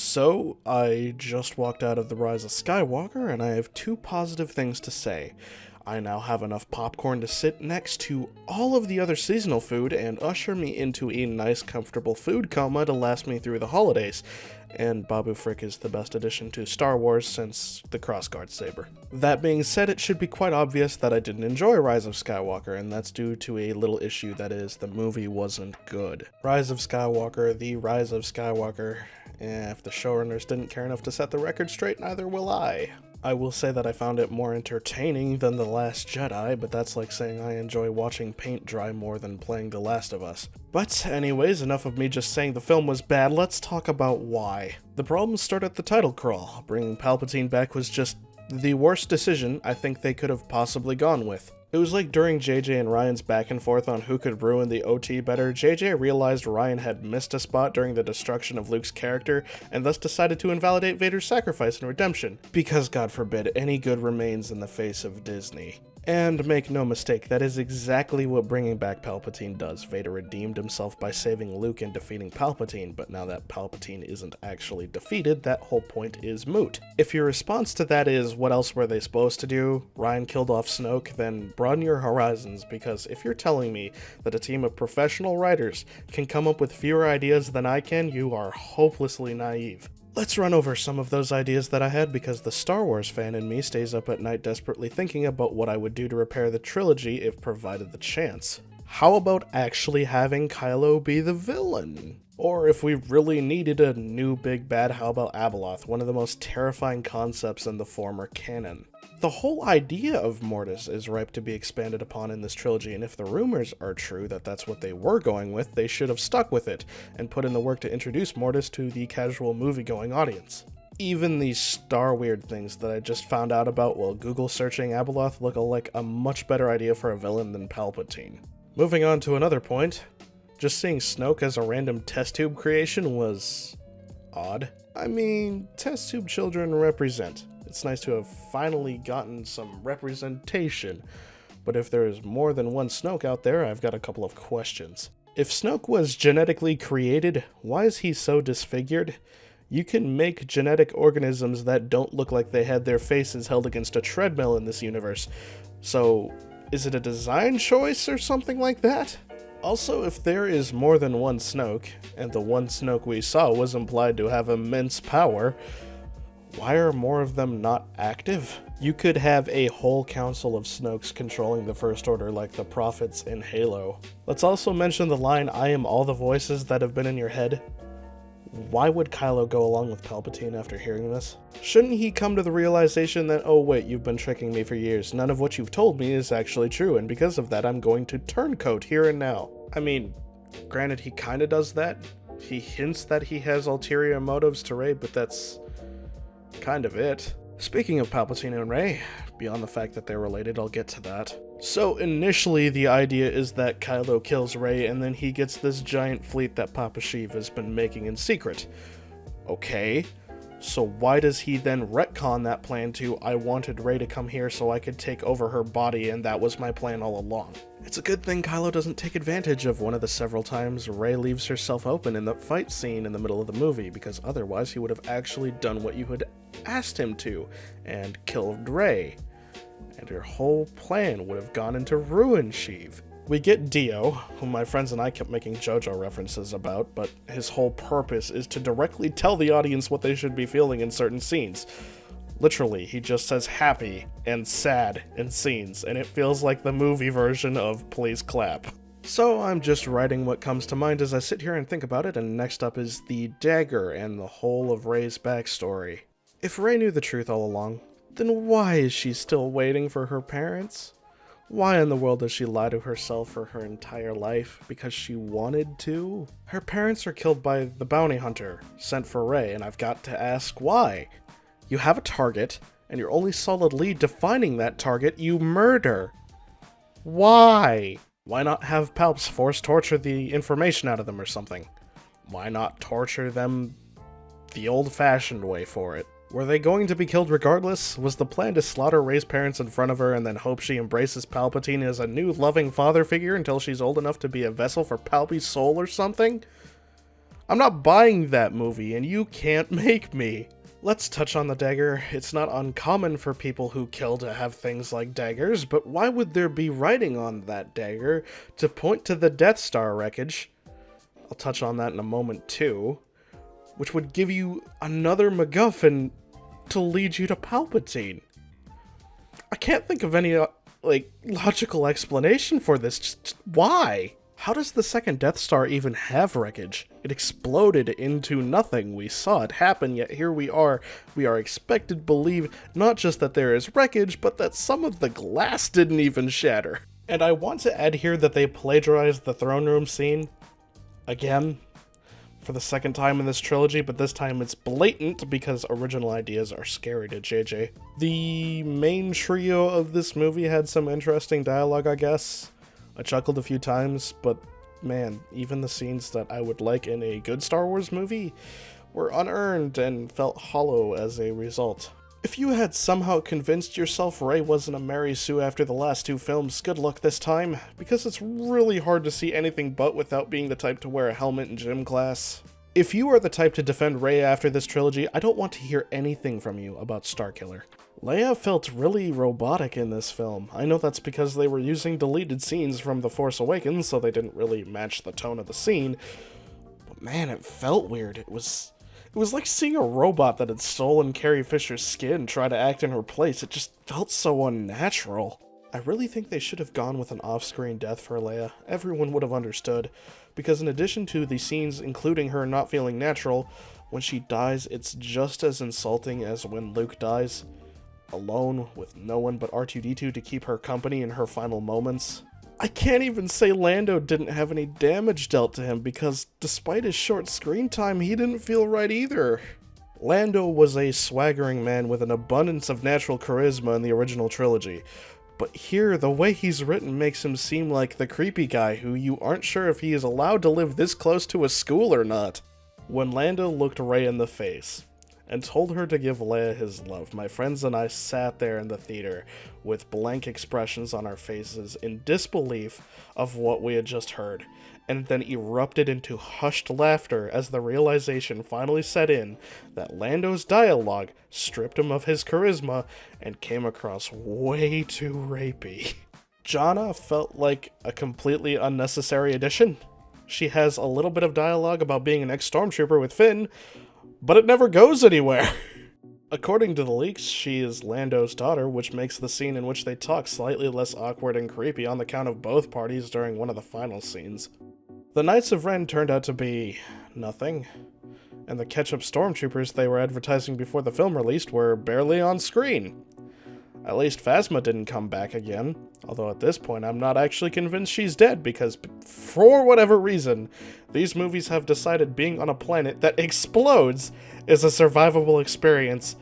So, I just walked out of The Rise of Skywalker, and I have two positive things to say. I now have enough popcorn to sit next to all of the other seasonal food and usher me into a nice, comfortable food coma to last me through the holidays. And Babu Frick is the best addition to Star Wars since the crossguard saber. That being said, it should be quite obvious that I didn't enjoy Rise of Skywalker, and that's due to a little issue, that is, the movie wasn't good. Rise of Skywalker, the Rise of Skywalker. If the showrunners didn't care enough to set the record straight, neither will I. I will say that I found it more entertaining than The Last Jedi, but that's like saying I enjoy watching paint dry more than playing The Last of Us. But anyways, enough of me just saying the film was bad, let's talk about why. The problems start at the title crawl. Bringing Palpatine back was just the worst decision I think they could have possibly gone with. It was like during JJ and Ryan's back and forth on who could ruin the OT better, JJ realized Ryan had missed a spot during the destruction of Luke's character, and thus decided to invalidate Vader's sacrifice and redemption, because God forbid any good remains in the face of Disney. And make no mistake, that is exactly what bringing back Palpatine does. Vader redeemed himself by saving Luke and defeating Palpatine, but now that Palpatine isn't actually defeated, that whole point is moot. If your response to that is, what else were they supposed to do? Ryan killed off Snoke, then broaden your horizons, because if you're telling me that a team of professional writers can come up with fewer ideas than I can, you are hopelessly naive. Let's run over some of those ideas that I had, because the Star Wars fan in me stays up at night desperately thinking about what I would do to repair the trilogy if provided the chance. How about actually having Kylo be the villain? Or if we really needed a new big bad, how about Abeloth, one of the most terrifying concepts in the former canon? The whole idea of Mortis is ripe to be expanded upon in this trilogy, and if the rumors are true that that's what they were going with, they should have stuck with it, and put in the work to introduce Mortis to the casual movie-going audience. Even these star weird things that I just found out about while Google searching Abeloth look like a much better idea for a villain than Palpatine. Moving on to another point, just seeing Snoke as a random test tube creation was odd. I mean, test tube children represent. It's nice to have finally gotten some representation, but if there is more than one Snoke out there, I've got a couple of questions. If Snoke was genetically created, why is he so disfigured? You can make genetic organisms that don't look like they had their faces held against a treadmill in this universe, so is it a design choice or something like that? Also, if there is more than one Snoke, and the one Snoke we saw was implied to have immense power, why are more of them not active? You could have a whole council of Snokes controlling the First Order like the Prophets in Halo. Let's also mention the line, "I am all the voices that have been in your head." Why would Kylo go along with Palpatine after hearing this? Shouldn't he come to the realization that, oh wait, you've been tricking me for years, none of what you've told me is actually true, and because of that I'm going to turncoat here and now? I mean, granted he kinda does that. He hints that he has ulterior motives to Rey, but that's kind of it. Speaking of Palpatine and Rey, beyond the fact that they're related, I'll get to that. So initially the idea is that Kylo kills Rey and then he gets this giant fleet that Papa Sheev has been making in secret. Okay, so why does he then retcon that plan to, I wanted Rey to come here so I could take over her body and that was my plan all along? It's a good thing Kylo doesn't take advantage of one of the several times Rey leaves herself open in the fight scene in the middle of the movie, because otherwise he would have actually done what you had asked him to, and killed Rey. And your whole plan would have gone into ruin, Sheev. We get Dio, whom my friends and I kept making JoJo references about, but his whole purpose is to directly tell the audience what they should be feeling in certain scenes. Literally, he just says happy and sad in scenes, and it feels like the movie version of Please Clap. So I'm just writing what comes to mind as I sit here and think about it, and next up is the dagger and the whole of Rey's backstory. If Rey knew the truth all along, then why is she still waiting for her parents? Why in the world does she lie to herself for her entire life? Because she wanted to? Her parents are killed by the bounty hunter sent for Rey, and I've got to ask why. You have a target, and your only solid lead defining that target you murder. Why? Why not have Palps force torture the information out of them or something? Why not torture them the old-fashioned way for it? Were they going to be killed regardless? Was the plan to slaughter Rey's parents in front of her and then hope she embraces Palpatine as a new loving father figure until she's old enough to be a vessel for Palpy's soul or something? I'm not buying that movie, and you can't make me. Let's touch on the dagger. It's not uncommon for people who kill to have things like daggers, but why would there be writing on that dagger to point to the Death Star wreckage? I'll touch on that in a moment too, which would give you another MacGuffin to lead you to Palpatine. I can't think of any, logical explanation for this. Just why? How does the second Death Star even have wreckage? It exploded into nothing. We saw it happen, yet here we are. We are expected to believe not just that there is wreckage, but that some of the glass didn't even shatter. And I want to add here that they plagiarized the throne room scene again for the second time in this trilogy, but this time it's blatant because original ideas are scary to JJ. The main trio of this movie had some interesting dialogue, I guess. I chuckled a few times, but man, even the scenes that I would like in a good Star Wars movie were unearned and felt hollow as a result. If you had somehow convinced yourself Rey wasn't a Mary Sue after the last two films, good luck this time, because it's really hard to see anything but without being the type to wear a helmet in gym class. If you are the type to defend Rey after this trilogy, I don't want to hear anything from you about Starkiller. Leia felt really robotic in this film. I know that's because they were using deleted scenes from The Force Awakens, so they didn't really match the tone of the scene. But man, it felt weird. It was like seeing a robot that had stolen Carrie Fisher's skin try to act in her place. It just felt so unnatural. I really think they should have gone with an off-screen death for Leia. Everyone would have understood, because in addition to the scenes including her not feeling natural, when she dies, it's just as insulting as when Luke dies. Alone, with no one but R2-D2 to keep her company in her final moments. I can't even say Lando didn't have any damage dealt to him, because despite his short screen time, he didn't feel right either. Lando was a swaggering man with an abundance of natural charisma in the original trilogy, but here, the way he's written makes him seem like the creepy guy who you aren't sure if he is allowed to live this close to a school or not. When Lando looked Rey in the face and told her to give Leia his love, my friends and I sat there in the theater with blank expressions on our faces in disbelief of what we had just heard, and then erupted into hushed laughter as the realization finally set in that Lando's dialogue stripped him of his charisma and came across way too rapey. Jannah felt like a completely unnecessary addition. She has a little bit of dialogue about being an ex-stormtrooper with Finn, but it never goes anywhere. According to the leaks, she is Lando's daughter, which makes the scene in which they talk slightly less awkward and creepy on the count of both parties during one of the final scenes. The Knights of Ren turned out to be nothing, and the ketchup stormtroopers they were advertising before the film released were barely on screen. At least Phasma didn't come back again, although at this point I'm not actually convinced she's dead, because for whatever reason, these movies have decided being on a planet that explodes is a survivable experience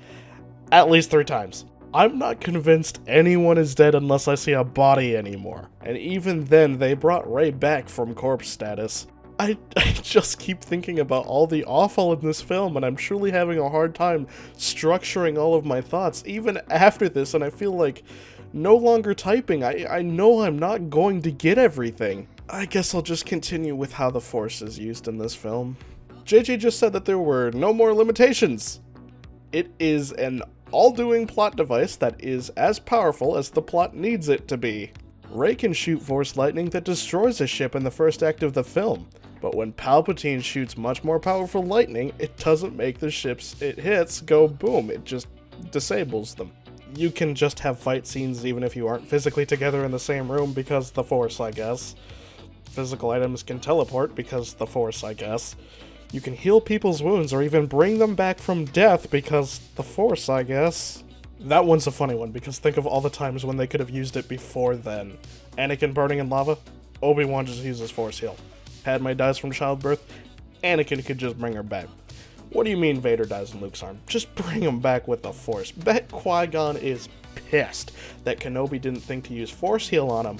at least 3 times. I'm not convinced anyone is dead unless I see a body anymore, and even then they brought Rey back from corpse status. I just keep thinking about all the awful in this film, and I'm truly having a hard time structuring all of my thoughts, even after this, and I feel like no longer typing. I know I'm not going to get everything. I guess I'll just continue with how the Force is used in this film. JJ just said that there were no more limitations. It is an all-doing plot device that is as powerful as the plot needs it to be. Rey can shoot Force lightning that destroys a ship in the first act of the film, but when Palpatine shoots much more powerful lightning, it doesn't make the ships it hits go boom, it just disables them. You can just have fight scenes even if you aren't physically together in the same room because the Force, I guess. Physical items can teleport because the Force, I guess. You can heal people's wounds or even bring them back from death because the Force, I guess. That one's a funny one, because think of all the times when they could have used it before then. Anakin burning in lava, Obi-Wan just uses Force heal. Padme dies from childbirth, Anakin could just bring her back. What do you mean Vader dies in Luke's arm? Just bring him back with the Force. Bet Qui-Gon is pissed that Kenobi didn't think to use Force heal on him,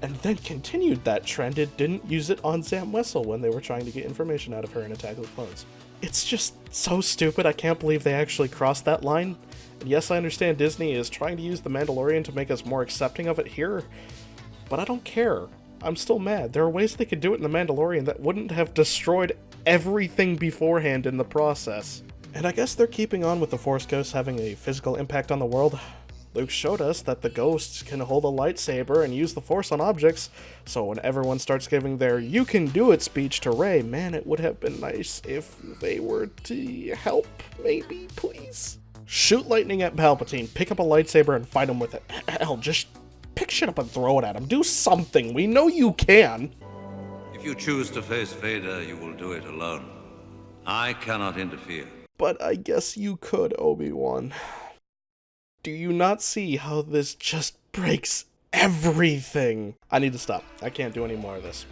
and then continued that trend and didn't use it on Zam Wesell when they were trying to get information out of her in Attack of the Clones. It's just so stupid. I can't believe they actually crossed that line. And yes, I understand Disney is trying to use The Mandalorian to make us more accepting of it here, but I don't care. I'm still mad. There are ways they could do it in The Mandalorian that wouldn't have destroyed everything beforehand in the process. And I guess they're keeping on with the Force Ghosts having a physical impact on the world. Luke showed us that the ghosts can hold a lightsaber and use the Force on objects, so when everyone starts giving their "you can do it" speech to Rey, man, it would have been nice if they were to help, maybe, please? Shoot lightning at Palpatine, pick up a lightsaber and fight him with it. Hell, just pick shit up and throw it at him. Do something. We know you can. If you choose to face Vader, you will do it alone. I cannot interfere. But I guess you could, Obi-Wan. Do you not see how this just breaks everything? I need to stop. I can't do any more of this.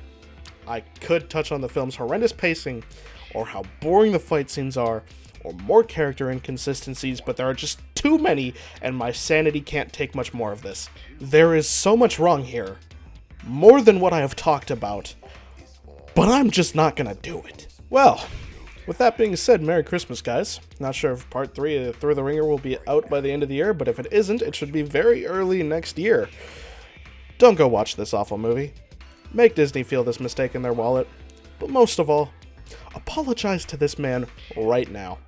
I could touch on the film's horrendous pacing, or how boring the fight scenes are, or more character inconsistencies, but there are just too many, and my sanity can't take much more of this. There is so much wrong here. More than what I have talked about. But I'm just not gonna do it. Well, with that being said, Merry Christmas, guys. Not sure if Part 3 of Through the Ringer will be out by the end of the year, but if it isn't, it should be very early next year. Don't go watch this awful movie. Make Disney feel this mistake in their wallet. But most of all, apologize to this man right now.